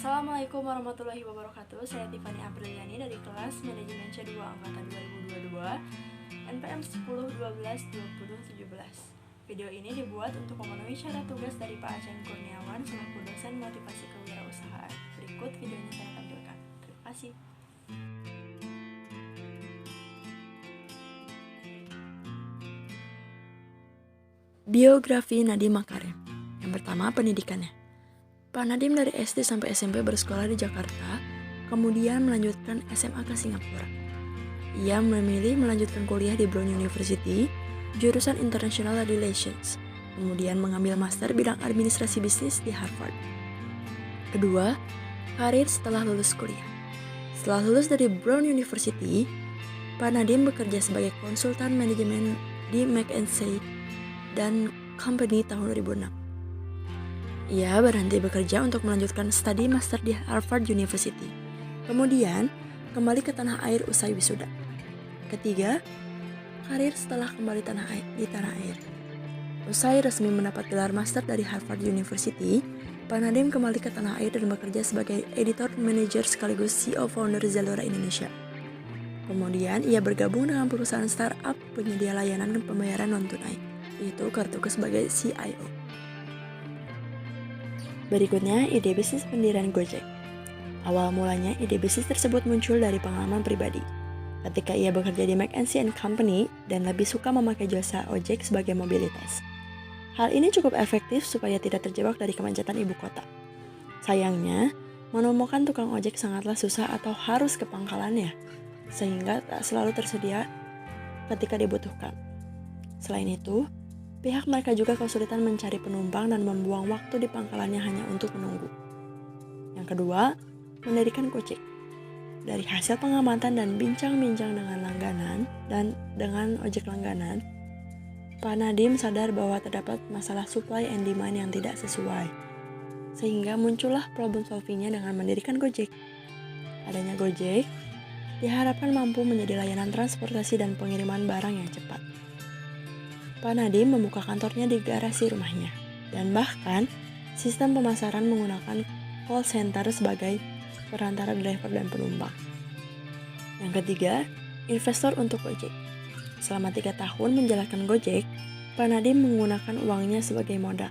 Assalamualaikum warahmatullahi wabarakatuh. Saya Tiffany Apriliani dari kelas Manajemen C2 Angkatan 2022 NPM 10 12 20 17. Video ini dibuat untuk memenuhi syarat tugas dari Pak Aceng Kurniawan selaku dosen motivasi kewirausahaan. Berikut videonya saya tampilkan. Terima kasih. Biografi Nadiem Makarim. Yang pertama, pendidikannya. Pak Nadiem dari SD sampai SMP bersekolah di Jakarta, kemudian melanjutkan SMA ke Singapura. Ia memilih melanjutkan kuliah di Brown University, jurusan International Relations, kemudian mengambil master bidang administrasi bisnis di Harvard. Kedua, karir setelah lulus kuliah. Setelah lulus dari Brown University, Pak Nadiem bekerja sebagai konsultan manajemen di McKinsey dan Company tahun 2006. Ia berhenti bekerja untuk melanjutkan studi master di Harvard University. Kemudian, kembali ke tanah air usai wisuda. Ketiga, karir setelah kembali di tanah air. Usai resmi mendapat gelar master dari Harvard University, Pak Nadiem kembali ke tanah air dan bekerja sebagai editor, manajer sekaligus CEO founder Zalora Indonesia. Kemudian, ia bergabung dengan perusahaan startup penyedia layanan pembayaran non-tunai, yaitu Kartuku sebagai CIO. Berikutnya, ide bisnis pendirian Gojek. Awal mulanya, ide bisnis tersebut muncul dari pengalaman pribadi. Ketika ia bekerja di McKinsey & Company dan lebih suka memakai jasa ojek sebagai mobilitas. Hal ini cukup efektif supaya tidak terjebak dari kemacetan ibu kota. Sayangnya, menemukan tukang ojek sangatlah susah atau harus ke pangkalannya, sehingga tak selalu tersedia ketika dibutuhkan. Selain itu, pihak mereka juga kesulitan mencari penumpang dan membuang waktu di pangkalannya hanya untuk menunggu. Yang kedua, mendirikan Gojek. Dari hasil pengamatan dan bincang-bincang dengan langganan dan dengan ojek langganan, Pak Nadiem sadar bahwa terdapat masalah supply and demand yang tidak sesuai. Sehingga muncullah problem solvingnya dengan mendirikan Gojek. Adanya Gojek diharapkan mampu menjadi layanan transportasi dan pengiriman barang yang cepat. Pak Nadiem membuka kantornya di garasi rumahnya, dan bahkan sistem pemasaran menggunakan call center sebagai perantara driver dan penumpang. Yang ketiga, investor untuk Gojek. Selama 3 tahun menjalankan Gojek, Pak Nadiem menggunakan uangnya sebagai modal.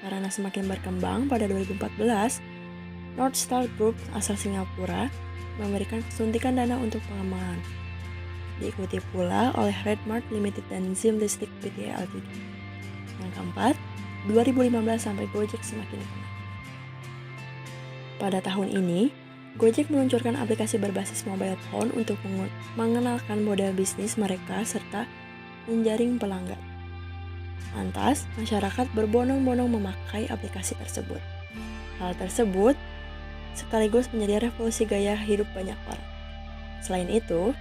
Karena semakin berkembang, pada 2014, Northstar Group asal Singapura memberikan suntikan dana untuk pengembangan. Diikuti pula oleh Redmart Limited dan Zimlistic Pty Ltd. Yang keempat, 2015 sampai Gojek semakin dikenal. Pada tahun ini, Gojek meluncurkan aplikasi berbasis mobile phone untuk mengenalkan model bisnis mereka serta menjaring pelanggan. Lantas, masyarakat berbondong-bondong memakai aplikasi tersebut. Hal tersebut sekaligus menjadi revolusi gaya hidup banyak orang. Selain itu,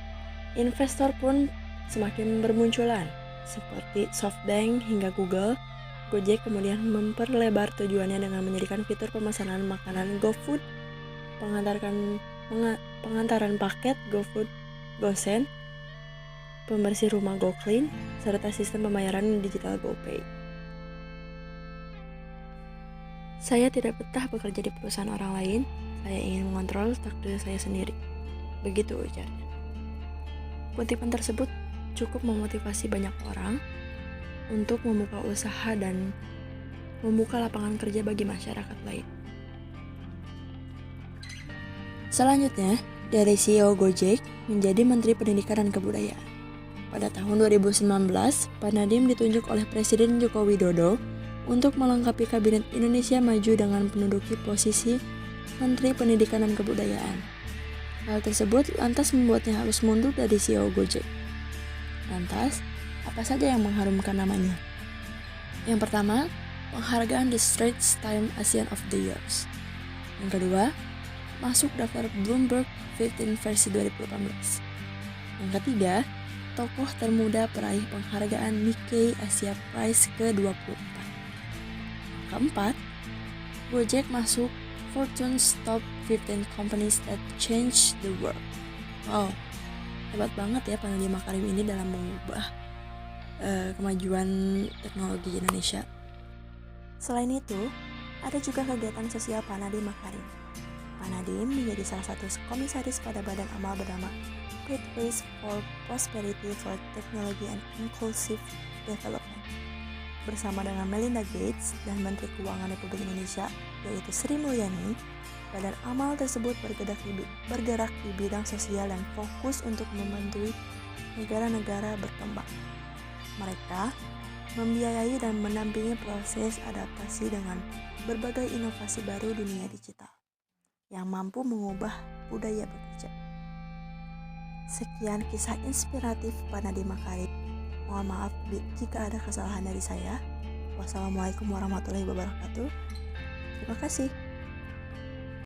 investor pun semakin bermunculan, seperti SoftBank hingga Google. Gojek kemudian memperlebar tujuannya dengan menjadikan fitur pemesanan makanan GoFood, pengantaran paket GoFood GoSend, pembersih rumah GoClean, serta sistem pembayaran digital GoPay. Saya tidak betah bekerja di perusahaan orang lain, saya ingin mengontrol takdir saya sendiri. Begitu ujarnya. Kutipan tersebut cukup memotivasi banyak orang untuk membuka usaha dan membuka lapangan kerja bagi masyarakat lain. Selanjutnya, dari CEO Gojek menjadi Menteri Pendidikan dan Kebudayaan. Pada tahun 2019, Pak Nadiem ditunjuk oleh Presiden Joko Widodo untuk melengkapi Kabinet Indonesia Maju dengan menduduki posisi Menteri Pendidikan dan Kebudayaan. Hal tersebut lantas membuatnya harus mundur dari CEO Gojek. Lantas, apa saja yang mengharumkan namanya? Yang pertama, penghargaan The Straits Times ASEAN of the Year. Yang kedua, masuk daftar Bloomberg 15 versi 2018. Yang ketiga, tokoh termuda peraih penghargaan Nikkei Asia Prize ke-24. Keempat, Gojek masuk Fortune's Top 15 Companies That Change the World. Wow, hebat banget ya Pak Nadiem Makarim ini dalam mengubah kemajuan teknologi Indonesia. Selain itu, ada juga kegiatan sosial Pak Nadiem Makarim. Pak Nadiem menjadi salah satu komisaris pada badan amal bernama Pathways for Prosperity for Technology and Inclusive Development. Bersama dengan Melinda Gates dan Menteri Keuangan Republik Indonesia, yaitu Sri Mulyani, badan amal tersebut bergerak di bidang sosial dan fokus untuk membantu negara-negara berkembang. Mereka membiayai dan mendampingi proses adaptasi dengan berbagai inovasi baru dunia digital yang mampu mengubah budaya bekerja. Sekian kisah inspiratif Pak Nadiem Makarim. Mohon maaf jika ada kesalahan dari saya. Wassalamualaikum warahmatullahi wabarakatuh. Terima kasih.